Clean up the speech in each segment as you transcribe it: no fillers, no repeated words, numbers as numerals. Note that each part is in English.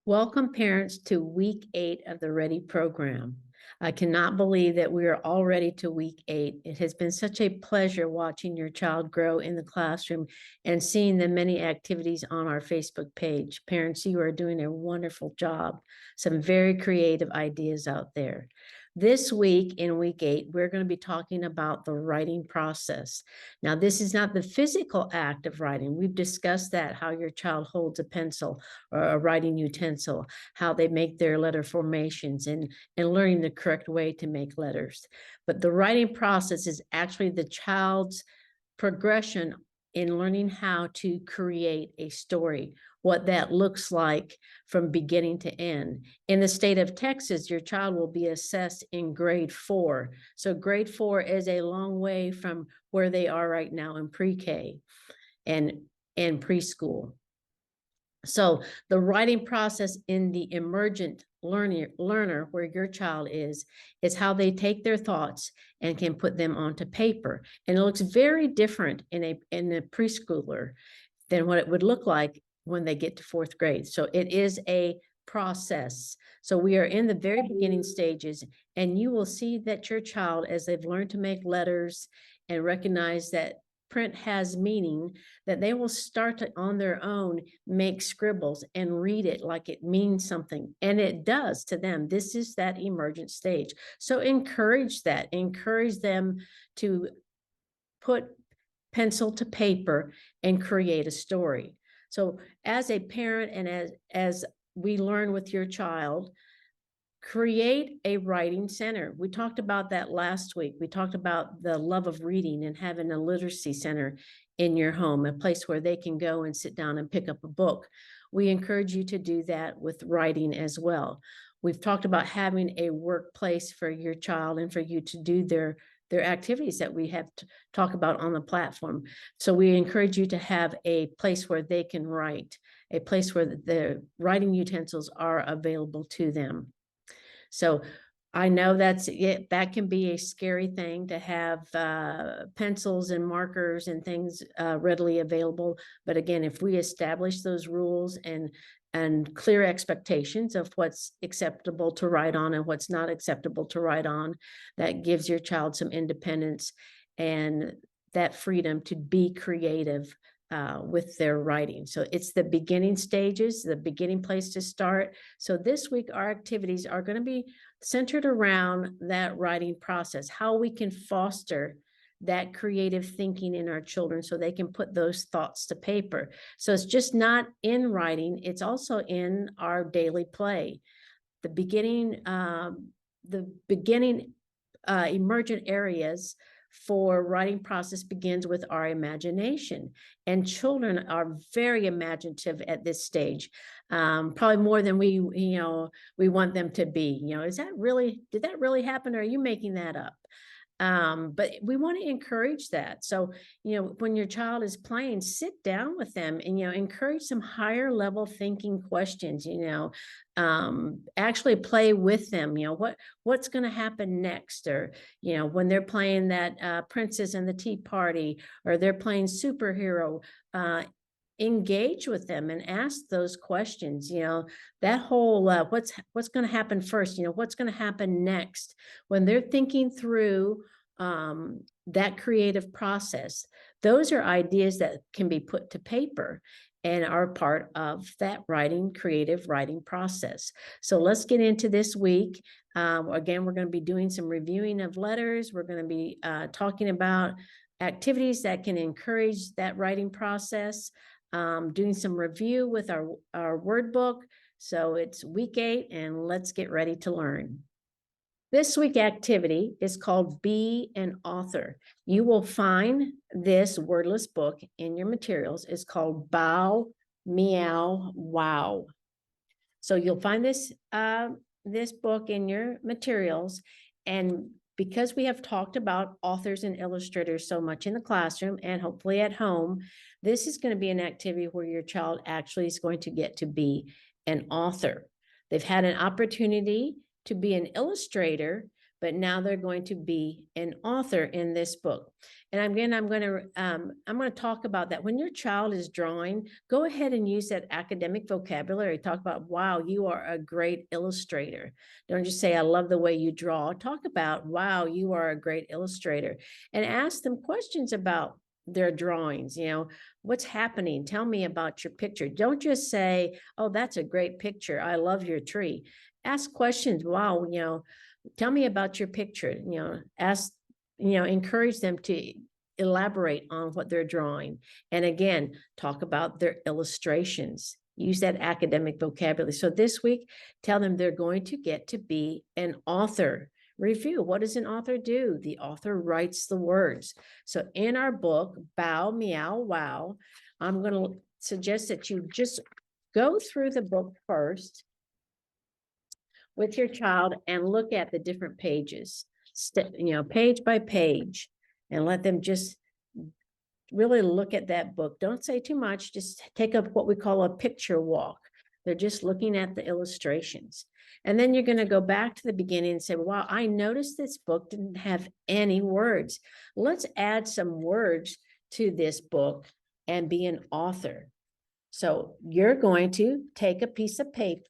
Welcome, parents, to week 8 of the Ready program. I cannot believe that we are already to week 8. It has been such a pleasure watching your child grow in the classroom and seeing the many activities on our Facebook page. Parents, you are doing a wonderful job. Some very creative ideas out there. This week, in week 8, we're going to be talking about the writing process. Now, this is not the physical act of writing. We've discussed that, how your child holds a pencil or a writing utensil, how they make their letter formations and learning the correct way to make letters. But the writing process is actually the child's progression in learning how to create a story, what that looks like from beginning to end. In the state of Texas, your child will be assessed in grade 4. So grade 4 is a long way from where they are right now in pre-K and preschool. So the writing process in the emergent learner where your child is how they take their thoughts and can put them onto paper. And it looks very different in a preschooler than what it would look like when they get to 4th grade. So it is a process. So we are in the very beginning stages, and you will see that your child, as they've learned to make letters and recognize that print has meaning, that they will start to on their own make scribbles and read it like it means something, and it does to them. This is that emergent stage. So encourage that, encourage them to put pencil to paper and create a story. So as a parent and as we learn with your child, create a writing center. We talked about that last week. We talked about the love of reading and having a literacy center in your home, a place where they can go and sit down and pick up a book. We encourage you to do that with writing as well. We've talked about having a workplace for your child and for you to do their activities that we have to talk about on the platform. So we encourage you to have a place where they can write, a place where the writing utensils are available to them. So I know that can be a scary thing to have pencils and markers and things readily available. But again, if we establish those rules and clear expectations of what's acceptable to write on and what's not acceptable to write on, that gives your child some independence and that freedom to be creative with their writing. So it's the beginning stages, the beginning place to start. So this week, our activities are going to be centered around that writing process, how we can foster that creative thinking in our children so they can put those thoughts to paper. So it's just not in writing, it's also in our daily play. The beginning emergent areas for writing process begins with our imagination, and children are very imaginative at this stage, probably more than we want them to be. Did that really happen, or are you making that up? But we want to encourage that. So, when your child is playing, sit down with them and, encourage some higher level thinking questions, actually play with them, what's going to happen next? Or, when they're playing that Princess and the Tea Party, or they're playing superhero, engage with them and ask those questions. That whole what's going to happen first, what's going to happen next, when they're thinking through that creative process. Those are ideas that can be put to paper and are part of that creative writing process. So let's get into this week. Again, we're going to be doing some reviewing of letters. We're going to be talking about activities that can encourage that writing process, doing some review with our word book. So it's week 8, and let's get ready to learn. This week activity is called Be an Author. You will find this wordless book in your materials. It's called Bow, Meow, Wow. So you'll find this book in your materials, and because we have talked about authors and illustrators so much in the classroom and hopefully at home, this is going to be an activity where your child actually is going to get to be an author. They've had an opportunity to be an illustrator, but now they're going to be an author in this book. And again, I'm going to talk about that. When your child is drawing, go ahead and use that academic vocabulary. Talk about, wow, you are a great illustrator. Don't just say, I love the way you draw. Talk about, wow, you are a great illustrator. And ask them questions about their drawings. What's happening? Tell me about your picture. Don't just say, oh, that's a great picture. I love your tree. Ask questions. Wow, tell me about your picture. Encourage them to elaborate on what they're drawing. And again, talk about their illustrations. Use that academic vocabulary. So this week, tell them they're going to get to be an author. Review. What does an author do? The author writes the words. So in our book, Bow, Meow, Wow, I'm going to suggest that you just go through the book first with your child and look at the different pages, page by page, and let them just really look at that book. Don't say too much. Just take up what we call a picture walk. They're just looking at the illustrations. And then you're going to go back to the beginning and say, wow, I noticed this book didn't have any words. Let's add some words to this book and be an author. So you're going to take a piece of paper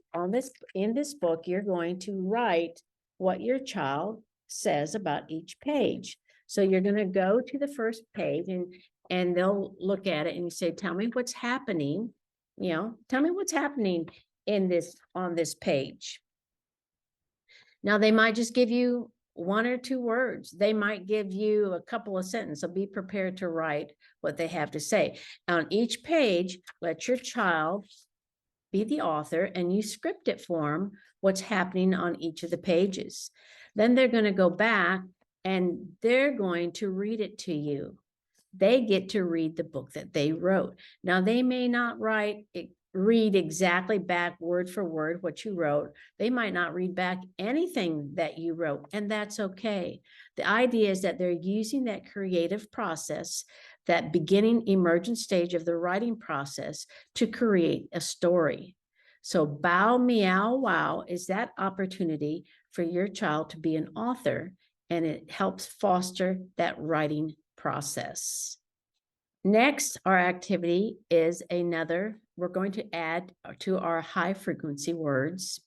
in this book, you're going to write what your child says about each page. So you're going to go to the first page and they'll look at it and you say, tell me what's happening. Tell me what's happening on this page. Now they might just give you one or two words. They might give you a couple of sentences. So be prepared to write what they have to say. On each page, let your child be the author and you script it for them what's happening on each of the pages. Then they're going to go back and they're going to read it to you. They get to read the book that they wrote. Now, they may not read exactly back word for word what you wrote. They might not read back anything that you wrote, and that's okay. The idea is that they're using that creative process, that beginning emergent stage of the writing process, to create a story. So Bow, Meow, Wow is that opportunity for your child to be an author, and it helps foster that writing process. Next, our activity is we're going to add to our high frequency words.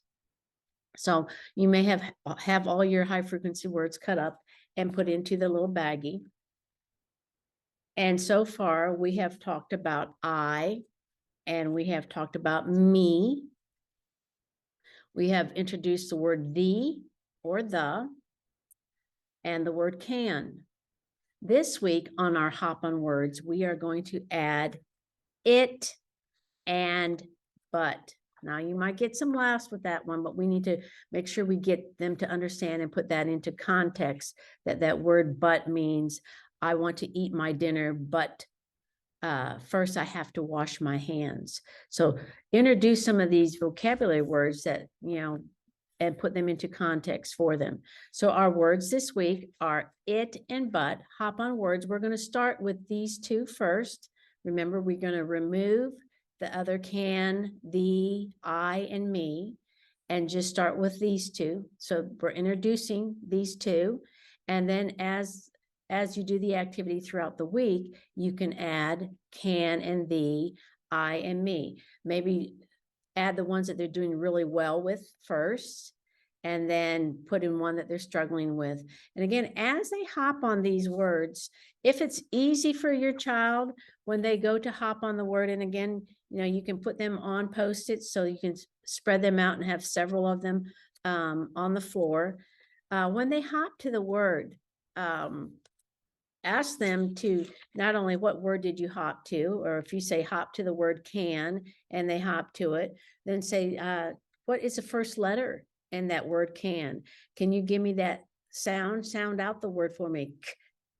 So you may have all your high frequency words cut up and put into the little baggie. And so far we have talked about I, and we have talked about me. We have introduced the word the or the and the word can. This week on our Hop on Words, we are going to add it and but. Now you might get some laughs with that one, but we need to make sure we get them to understand and put that into context, that word but means I want to eat my dinner, but first I have to wash my hands. So introduce some of these vocabulary words that, and put them into context for them. So our words this week are it and but. Hop on words. We're going to start with these two first. Remember, we're going to remove the other can, the, I, and me, and just start with these two. So we're introducing these two. And then as you do the activity throughout the week, you can add can and the, I and me. Maybe add the ones that they're doing really well with first, and then put in one that they're struggling with. And again, as they hop on these words, if it's easy for your child when they go to hop on the word, and again, you can put them on Post-its so you can spread them out and have several of them on the floor. When they hop to the word, ask them to not only what word did you hop to, or if you say hop to the word can and they hop to it, then say, what is the first letter in that word can? Can you give me that sound? Sound out the word for me.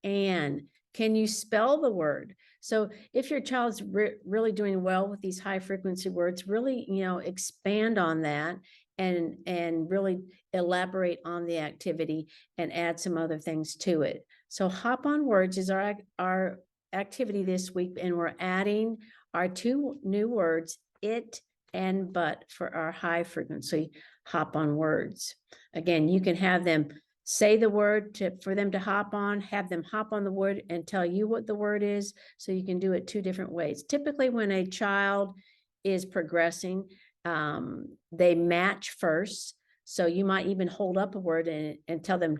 And can you spell the word? So if your child's really doing well with these high frequency words, really, expand on that and really elaborate on the activity and add some other things to it. So Hop on Words is our activity this week, and we're adding our two new words, it and but, for our high frequency Hop on Words. Again, you can have them say the word for them to hop on, have them hop on the word and tell you what the word is, so you can do it 2 different ways. Typically, when a child is progressing, they match first. So you might even hold up a word and tell them,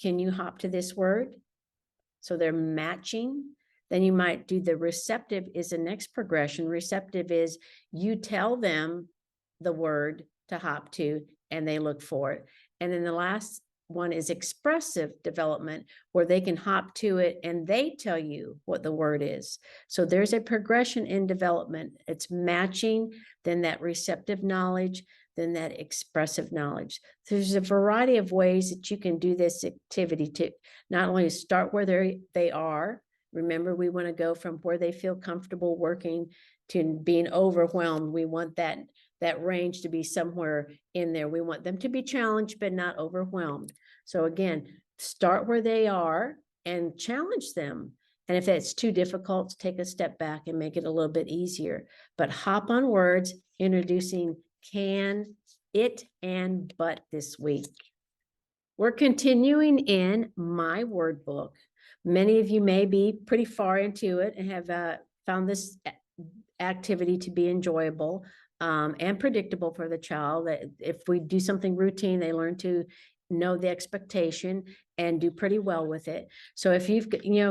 can you hop to this word? So they're matching. Then you might do the receptive is the next progression. Receptive is you tell them the word to hop to and they look for it. And then the last one is expressive development, where they can hop to it and they tell you what the word is. So there's a progression in development. It's matching, then that receptive knowledge, then that expressive knowledge. There's a variety of ways that you can do this activity to not only start where they are. Remember, we want to go from where they feel comfortable working to being overwhelmed. We want that range to be somewhere in there. We want them to be challenged, but not overwhelmed. So again, start where they are and challenge them. And if it's too difficult, take a step back and make it a little bit easier. But hop on words, introducing can, it, and but this week. We're continuing in my word book. Many of you may be pretty far into it and have found this activity to be enjoyable and predictable for the child. That if we do something routine, they learn to know the expectation and do pretty well with it. So if you've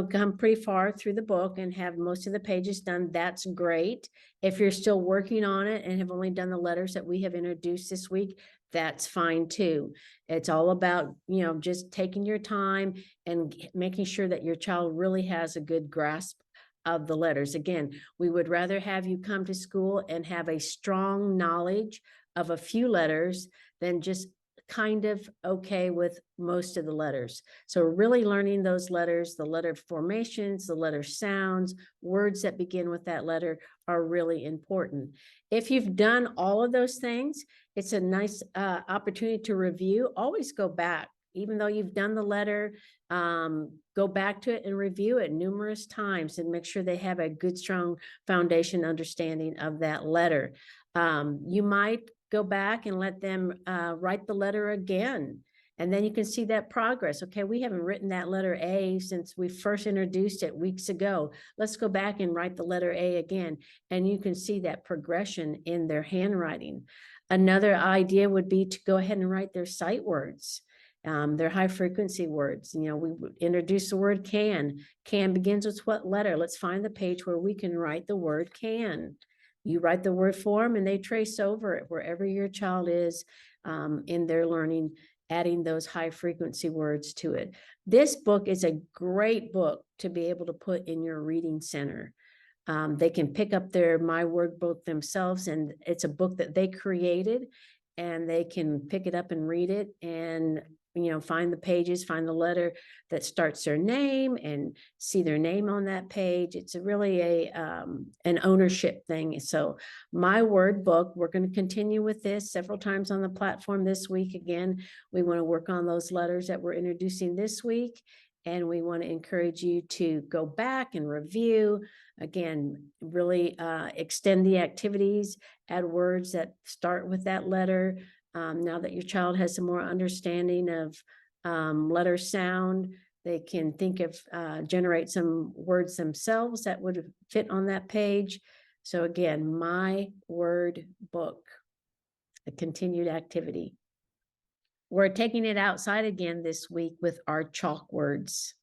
come pretty far through the book and have most of the pages done, that's great. If you're still working on it and have only done the letters that we have introduced this week, that's fine too. It's all about, just taking your time and making sure that your child really has a good grasp of the letters. Again, we would rather have you come to school and have a strong knowledge of a few letters than just kind of okay with most of the letters. So really learning those letters, the letter formations, the letter sounds, words that begin with that letter are really important. If you've done all of those things, it's a nice opportunity to review. Always go back. Even though you've done the letter, go back to it and review it numerous times and make sure they have a good, strong foundation understanding of that letter. You might go back and let them write the letter again. And then you can see that progress. Okay, we haven't written that letter A since we first introduced it weeks ago. Let's go back and write the letter A again. And you can see that progression in their handwriting. Another idea would be to go ahead and write their sight words. They're high frequency words. We introduce the word can. Can begins with what letter? Let's find the page where we can write the word can. You write the word for them and they trace over it wherever your child is in their learning, adding those high frequency words to it. This book is a great book to be able to put in your reading center. They can pick up their My Word book themselves, and it's a book that they created, and they can pick it up and read it and find the pages, find the letter that starts their name and see their name on that page. It's really an ownership thing. So My Word book, we're going to continue with this several times on the platform this week. Again, we want to work on those letters that we're introducing this week. And we want to encourage you to go back and review. Again, really extend the activities, add words that start with that letter. Now that your child has some more understanding of letter sound, they can think of generate some words themselves that would fit on that page. So again, My Word book, a continued activity. We're taking it outside again this week with our chalk words.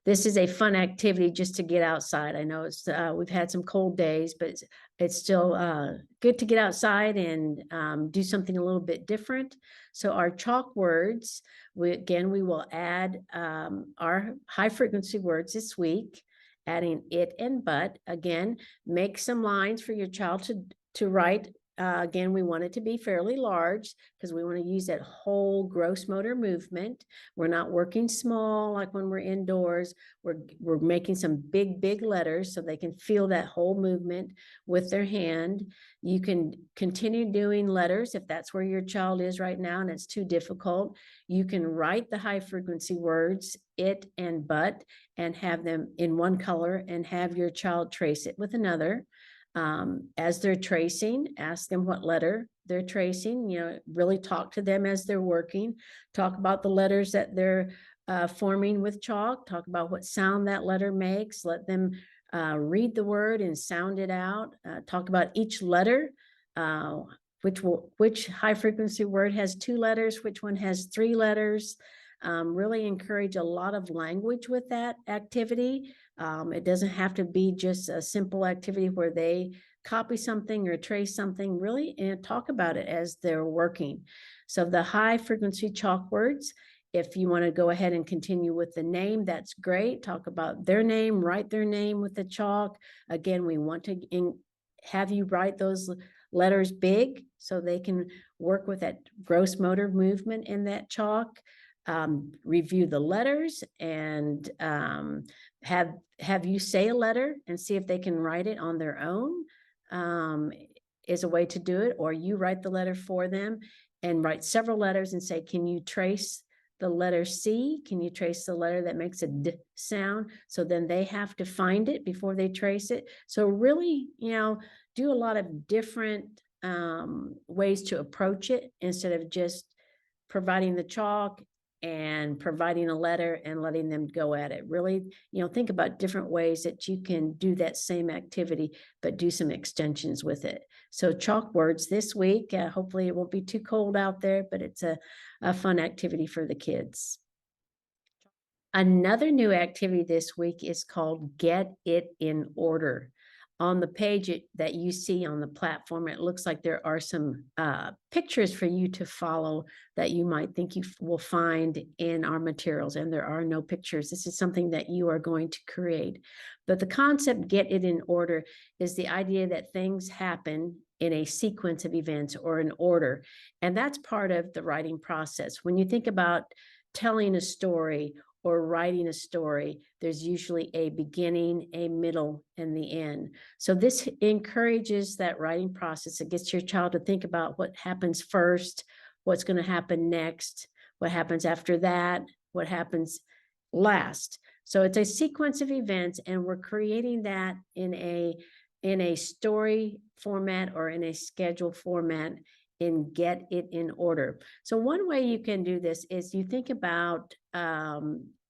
This is a fun activity just to get outside. I know it's we've had some cold days, but it's still good to get outside and do something a little bit different. So our chalk words, we will add our high frequency words this week, adding it and but. Again, make some lines for your child to write. Again, we want it to be fairly large because we want to use that whole gross motor movement. We're not working small like when we're indoors. We're making some big letters so they can feel that whole movement with their hand. You can continue doing letters if that's where your child is right now and it's too difficult. You can write the high frequency words, it and but, and have them in one color and have your child trace it with another. As they're tracing, ask them what letter they're tracing, really talk to them as they're working, talk about the letters that they're forming with chalk, talk about what sound that letter makes, let them read the word and sound it out, talk about each letter, which high frequency word has 2 letters, which one has 3 letters. Really encourage a lot of language with that activity. It doesn't have to be just a simple activity where they copy something or trace something, really, and talk about it as they're working. So the high frequency chalk words, if you want to go ahead and continue with the name, that's great. Talk about their name, write their name with the chalk. Again, we want to have you write those letters big so they can work with that gross motor movement in that chalk. Review the letters and have you say a letter and see if they can write it on their own, is a way to do it, or you write the letter for them and write several letters and say, can you trace the letter C? Can you trace the letter that makes a D sound? So then they have to find it before they trace it. So really, do a lot of different ways to approach it instead of just providing the chalk and providing a letter and letting them go at it. Really, think about different ways that you can do that same activity, but do some extensions with it. So chalk words this week. Hopefully it won't be too cold out there, but it's a fun activity for the kids. Another new activity this week is called Get It in Order. On the page that you see on the platform, it looks like there are some pictures for you to follow that you might think you will find in our materials, and there are no pictures. This is something that you are going to create. But the concept, Get It in Order, is the idea that things happen in a sequence of events or an order, and that's part of the writing process. When you think about telling a story or writing a story, there's usually a beginning, a middle, and the end. So this encourages that writing process. It gets your child to think about what happens first, what's going to happen next, what happens after that, what happens last. So it's a sequence of events, and we're creating that in a story format or in a schedule format and Get It in Order. So one way you can do this is you think about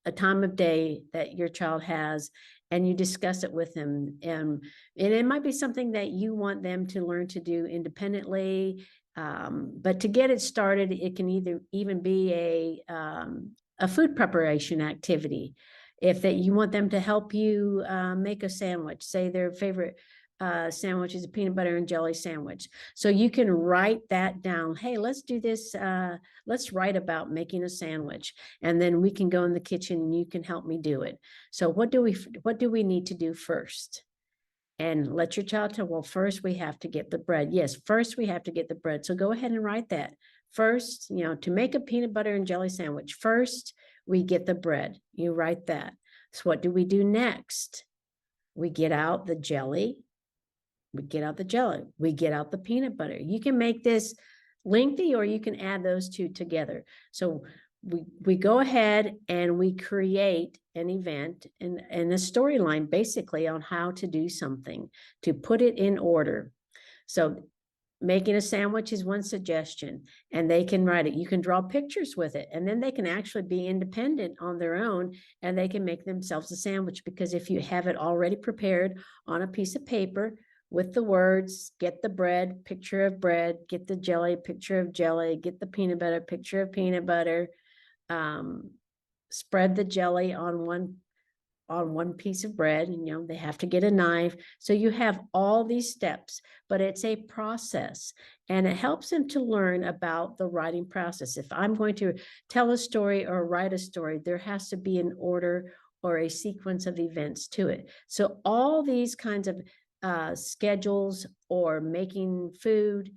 a time of day that your child has, and you discuss it with them. And it might be something that you want them to learn to do independently. But to get it started, it can even be a food preparation activity. If you want them to help you make a sandwich, say their favorite sandwich is a peanut butter and jelly sandwich. So you can write that down. Hey, let's do this. Let's write about making a sandwich, and then we can go in the kitchen and you can help me do it. So what do we need to do first? And let your child tell, well, first we have to get the bread. Yes, first we have to get the bread. So go ahead and write that. First, to make a peanut butter and jelly sandwich, first we get the bread. You write that. So what do we do next? We get out the jelly. We get out the jelly. We get out the peanut butter. You can make this lengthy, or you can add those two together. So we go ahead and we create an event and a storyline basically on how to do something, to put it in order. So making a sandwich is one suggestion, and they can write it. You can draw pictures with it, and then they can actually be independent on their own, and they can make themselves a sandwich, because if you have it already prepared on a piece of paper with the words, get the bread, picture of bread, get the jelly, picture of jelly, get the peanut butter, picture of peanut butter, spread the jelly on one piece of bread, and they have to get a knife. So you have all these steps, but it's a process, and it helps them to learn about the writing process. If I'm going to tell a story or write a story, there has to be an order or a sequence of events to it. So all these kinds of schedules or making food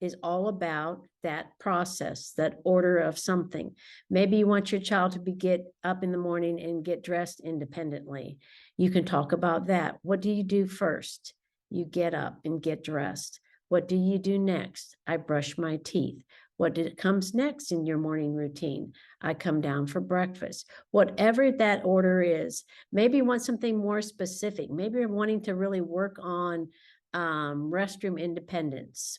is all about that process, that order of something. Maybe you want your child to get up in the morning and get dressed independently. You can talk about that. What do you do first? You get up and get dressed. What do you do next? I brush my teeth. What comes next in your morning routine? I come down for breakfast. Whatever that order is, maybe you want something more specific. Maybe you're wanting to really work on restroom independence.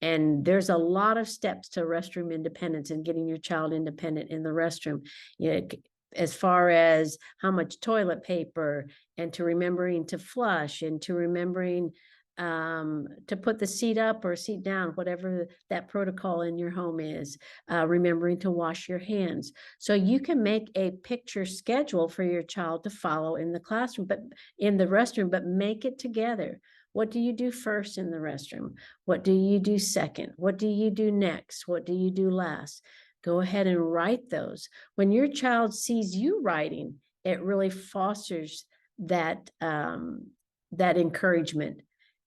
And there's a lot of steps to restroom independence and getting your child independent in the restroom. You know, as far as how much toilet paper, and to remembering to flush, and to remembering to put the seat up or seat down, whatever that protocol in your home is, remembering to wash your hands. So you can make a picture schedule for your child to follow in the classroom, but in the restroom, but make it together. What do you do first in the restroom? What do you do second? What do you do next? What do you do last? Go ahead and write those. When your child sees you writing, it really fosters that that encouragement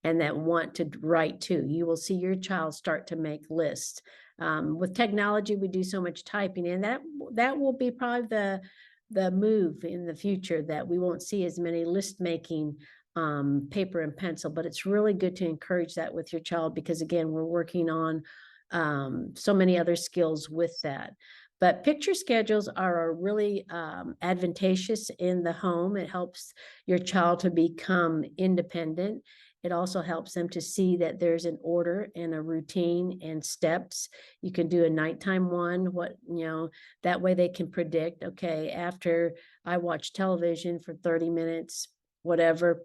and that want to write too. You will see your child start to make lists. With technology, we do so much typing, and that will be probably the move in the future, that we won't see as many list making paper and pencil. But it's really good to encourage that with your child, because again, we're working on so many other skills with that. But picture schedules are really advantageous in the home. It helps your child to become independent. It also helps them to see that there's an order and a routine and steps. You can do a nighttime one, that way they can predict, okay, after I watch television for 30 minutes, whatever,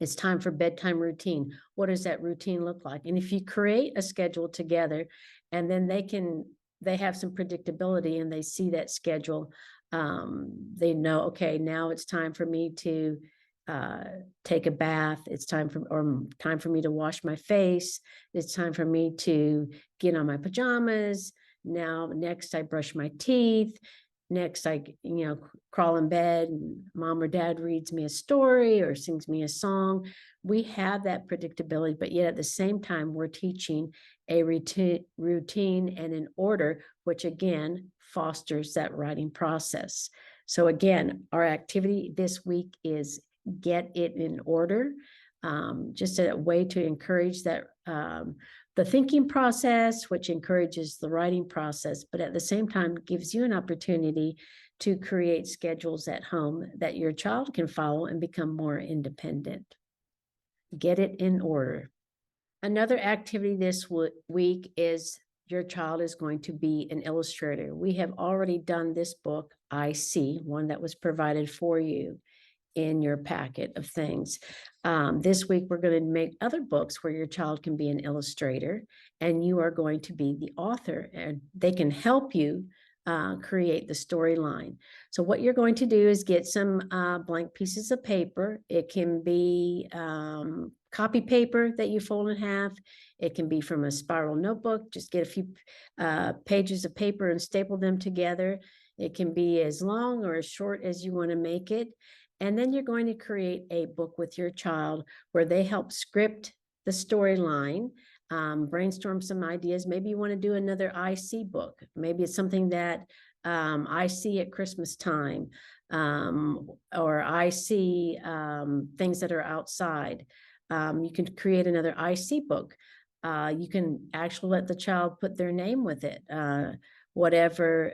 it's time for bedtime routine. What does that routine look like? And if you create a schedule together, and then they have some predictability and they see that schedule, they know, okay, now it's time for me to take a bath. It's time for me to wash my face. It's time for me to get on my pajamas. Now, next I brush my teeth. Next, I, crawl in bed and mom or dad reads me a story or sings me a song. We have that predictability, but yet at the same time, we're teaching a routine and an order, which again fosters that writing process. So again, our activity this week is get it in order, just a way to encourage that the thinking process, which encourages the writing process, but at the same time gives you an opportunity to create schedules at home that your child can follow and become more independent. Get it in order. Another activity this week is your child is going to be an illustrator. We have already done this book, I See, one that was provided for you in your packet of things. This week, we're going to make other books where your child can be an illustrator and you are going to be the author, and they can help you create the storyline. So what you're going to do is get some blank pieces of paper. It can be copy paper that you fold in half. It can be from a spiral notebook. Just get a few pages of paper and staple them together. It can be as long or as short as you want to make it. And then you're going to create a book with your child where they help script the storyline, brainstorm some ideas. Maybe you want to do another I See book. Maybe it's something that I see at Christmas time, or I see things that are outside. You can create another I See book. You can actually let the child put their name with it. Whatever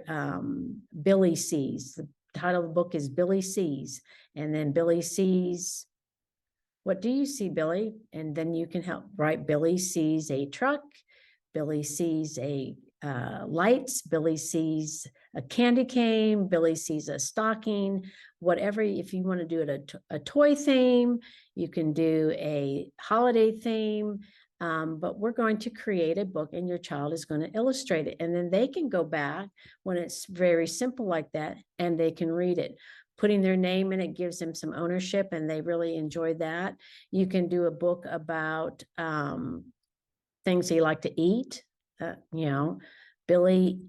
Billy sees. The title of the book is Billy Sees. And then Billy sees, what do you see, Billy? And then you can help write, Billy sees a truck. Billy sees a lights. Billy sees a candy cane. Billy sees a stocking. Whatever, if you want to do it a toy theme, you can do a holiday theme. But we're going to create a book and your child is going to illustrate it. And then they can go back when it's very simple like that and they can read it. Putting their name in it gives them some ownership and they really enjoy that. You can do a book about things they like to eat. Billy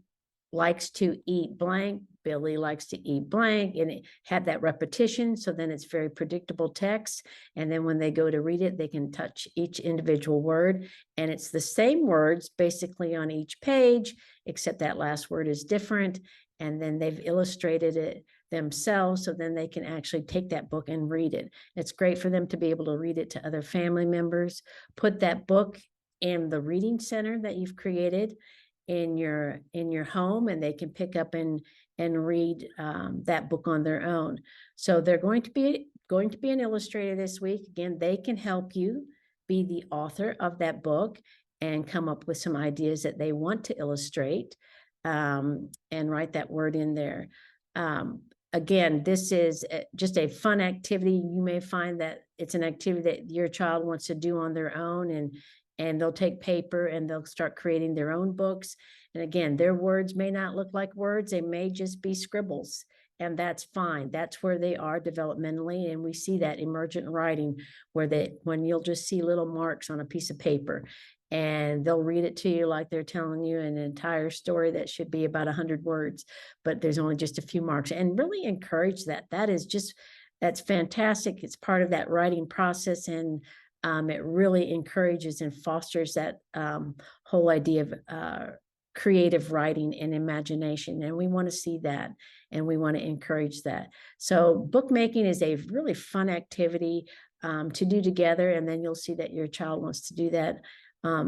likes to eat blank. Billy likes to eat blank, and it had that repetition. So then it's very predictable text. And then when they go to read it, they can touch each individual word. And it's the same words basically on each page, except that last word is different. And then they've illustrated it themselves. So then they can actually take that book and read it. It's great for them to be able to read it to other family members. Put that book in the reading center that you've created in your home, and they can pick up and read that book on their own. So they're going to be an illustrator this week. Again, they can help you be the author of that book and come up with some ideas that they want to illustrate, and write that word in there. Again, this is just a fun activity. You may find that it's an activity that your child wants to do on their own, and they'll take paper and they'll start creating their own books. And again, their words may not look like words. They may just be scribbles, and that's fine. That's where they are developmentally. And we see that emergent writing when you'll just see little marks on a piece of paper, and they'll read it to you like they're telling you an entire story that should be about 100 words, but there's only just a few marks. And really encourage that. That's fantastic. It's part of that writing process, and it really encourages and fosters that whole idea of creative writing and imagination. And we want to see that, and we want to encourage that. So bookmaking is a really fun activity to do together, and then you'll see that your child wants to do that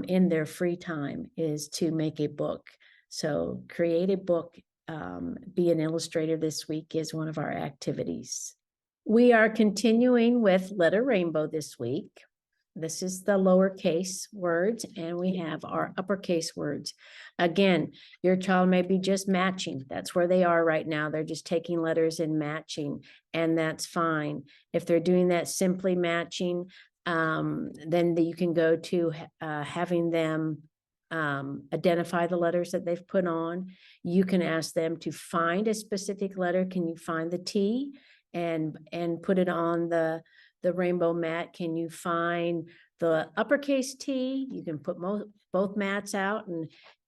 in their free time, is to make a book. So create a book, be an illustrator this week is one of our activities. We are continuing with Letter Rainbow this week. This is the lowercase words, and we have our uppercase words. Again, your child may be just matching. That's where they are right now. They're just taking letters and matching, and that's fine. If they're doing that simply matching, then you can go to having them identify the letters that they've put on. You can ask them to find a specific letter. Can you find the T and put it on the rainbow mat? Can you find the uppercase T? You can put both mats out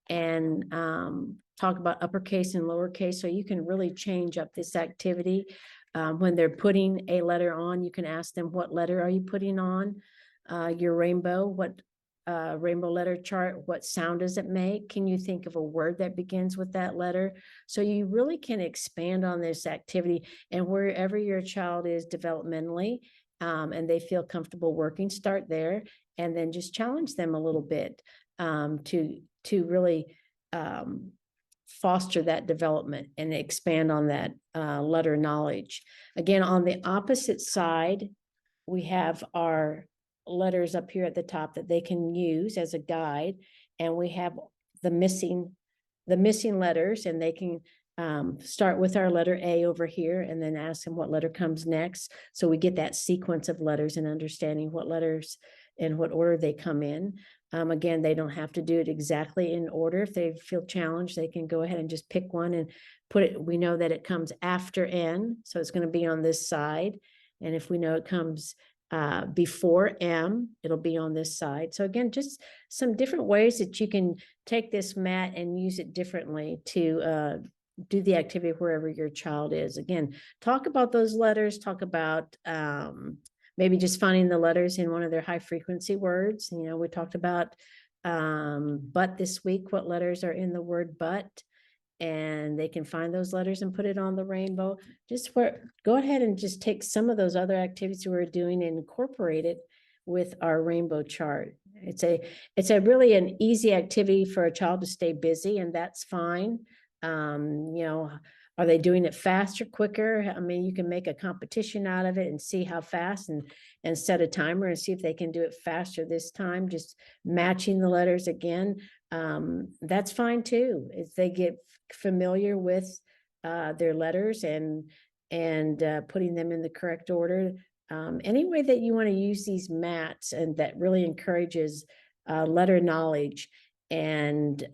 and talk about uppercase and lowercase. So you can really change up this activity. When they're putting a letter on, you can ask them, what letter are you putting on your rainbow? What rainbow letter chart? What sound does it make? Can you think of a word that begins with that letter? So you really can expand on this activity, and wherever your child is developmentally, and they feel comfortable working, start there, and then just challenge them a little bit to really foster that development and expand on that letter knowledge. Again, on the opposite side, we have our letters up here at the top that they can use as a guide, and we have the missing letters, and they can start with our letter A over here and then ask them what letter comes next. So we get that sequence of letters and understanding what letters and what order they come in. Again, they don't have to do it exactly in order. If they feel challenged, they can go ahead and just pick one and put it. We know that it comes after N, so it's going to be on this side. And if we know it comes before M, it'll be on this side. So again, just some different ways that you can take this mat and use it differently to do the activity wherever your child is. Again, talk about those letters, talk about maybe just finding the letters in one of their high frequency words. You know, we talked about but this week, what letters are in the word but, and they can find those letters and put it on the rainbow. Go ahead and just take some of those other activities we're doing and incorporate it with our rainbow chart. It's a really an easy activity for a child to stay busy, and that's fine. You know, are they doing it faster, quicker? I mean, you can make a competition out of it and see how fast, and set a timer and see if they can do it faster this time, just matching the letters again. That's fine too, if they get familiar with their letters and putting them in the correct order. Any way that you want to use these mats, and that really encourages letter knowledge and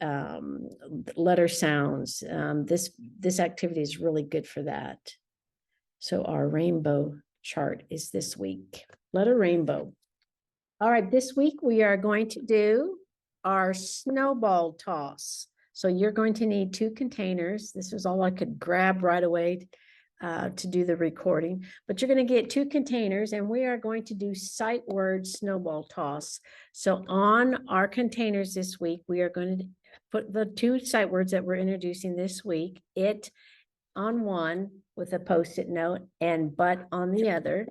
letter sounds. This activity is really good for that. So our rainbow chart is this week. Letter rainbow. All right, this week we are going to do our snowball toss. So you're going to need 2 containers. This is all I could grab right away to do the recording, but you're going to get 2 containers, and we are going to do sight word snowball toss. So on our containers this week, we are going to put the 2 sight words that we're introducing this week, it on one with a post-it note and but on the other.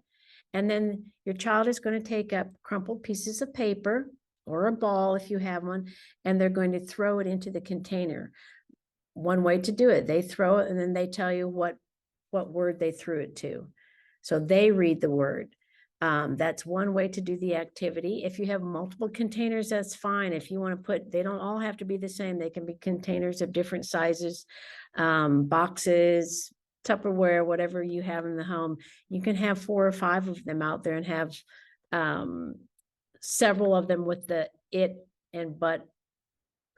And then your child is going to take up crumpled pieces of paper or a ball if you have one, and they're going to throw it into the container. One way to do it, they throw it and then they tell you what word they threw it to. So they read the word. That's one way to do the activity. If you have multiple containers, that's fine. If you want to put, they don't all have to be the same. They can be containers of different sizes, boxes, Tupperware, whatever you have in the home. You can have 4 or 5 of them out there and have several of them with the it and but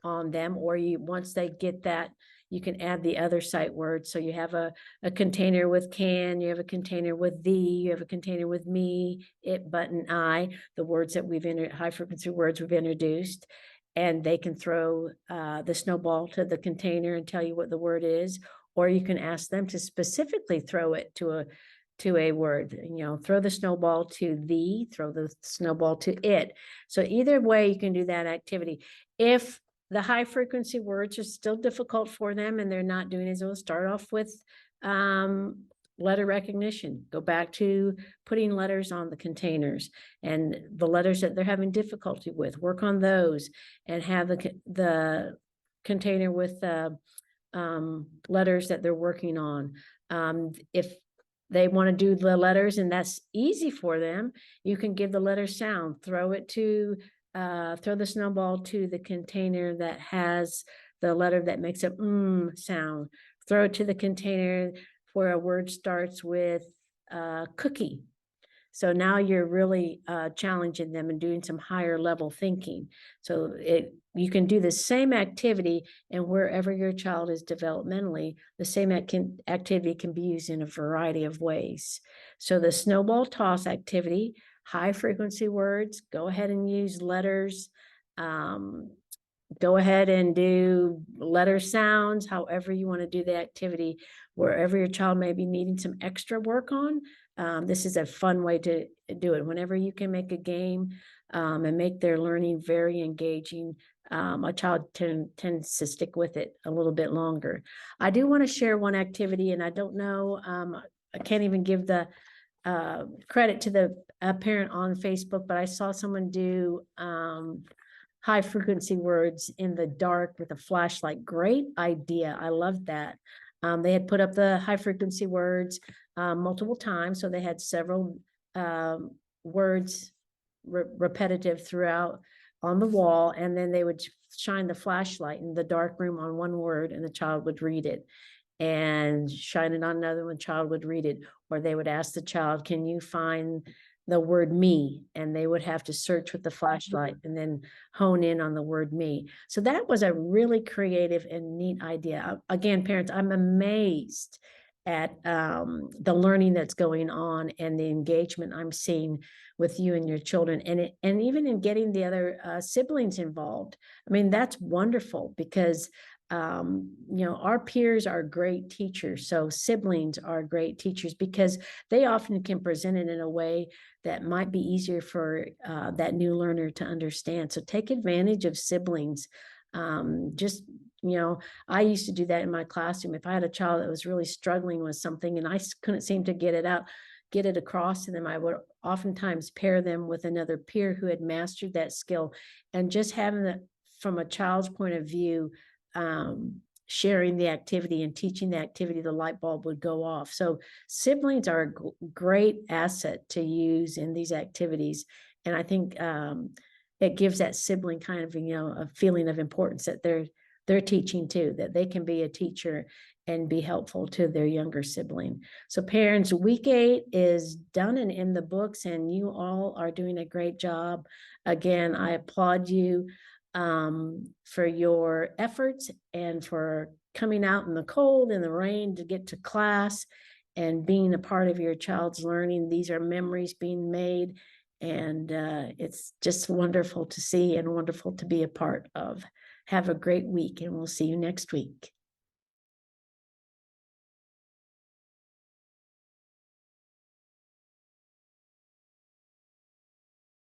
on them, or you, once they get that, you can add the other sight words. So you have a container with can, you have a container with thee, you have a container with me, it, but, and I, the words that we've high frequency words we've introduced. And they can throw the snowball to the container and tell you what the word is, or you can ask them to specifically throw it to a word, throw the snowball to thee, throw the snowball to it. So either way, you can do that activity. If the high frequency words are still difficult for them and they're not doing it, we'll start off with letter recognition. Go back to putting letters on the containers, and the letters that they're having difficulty with, work on those, and have the container with letters that they're working on. If they want to do the letters and that's easy for them, you can give the letter sound, throw the snowball to the container that has the letter that makes a sound. Throw it to the container where a word starts with cookie. So now you're really challenging them and doing some higher level thinking. So you can do the same activity, and wherever your child is developmentally, the same activity can be used in a variety of ways. So the snowball toss activity, high frequency words, go ahead and use letters. Go ahead and do letter sounds, however you want to do the activity, wherever your child may be needing some extra work on. This is a fun way to do it. Whenever you can make a game and make their learning very engaging, a child tends to stick with it a little bit longer. I do want to share one activity, and I don't know, I can't even give the credit to the parent on Facebook, but I saw someone do high frequency words in the dark with a flashlight. Great idea. I loved that. They had put up the high frequency words multiple times. So they had several words repetitive throughout on the wall. And then they would shine the flashlight in the dark room on one word and the child would read it, and shine it on another one, child would read it. Or they would ask the child, can you find the word me? And they would have to search with the flashlight and then hone in on the word me. So that was a really creative and neat idea. Again, parents, I'm amazed at the learning that's going on and the engagement I'm seeing with you and your children, and even in getting the other siblings involved. I mean, that's wonderful, because our peers are great teachers. So siblings are great teachers because they often can present it in a way that might be easier for that new learner to understand. So take advantage of siblings. I used to do that in my classroom. If I had a child that was really struggling with something and I couldn't seem to get it across to them, I would oftentimes pair them with another peer who had mastered that skill, and just having that from a child's point of view, sharing the activity and teaching the activity, the light bulb would go off. So siblings are a great asset to use in these activities. And I think it gives that sibling kind of, a feeling of importance that they're teaching too, that they can be a teacher and be helpful to their younger sibling. So parents, week 8 is done and in the books, and you all are doing a great job. Again, I applaud you for your efforts and for coming out in the cold and the rain to get to class and being a part of your child's learning. These are memories being made, and it's just wonderful to see and wonderful to be a part of. Have a great week, and we'll see you next week.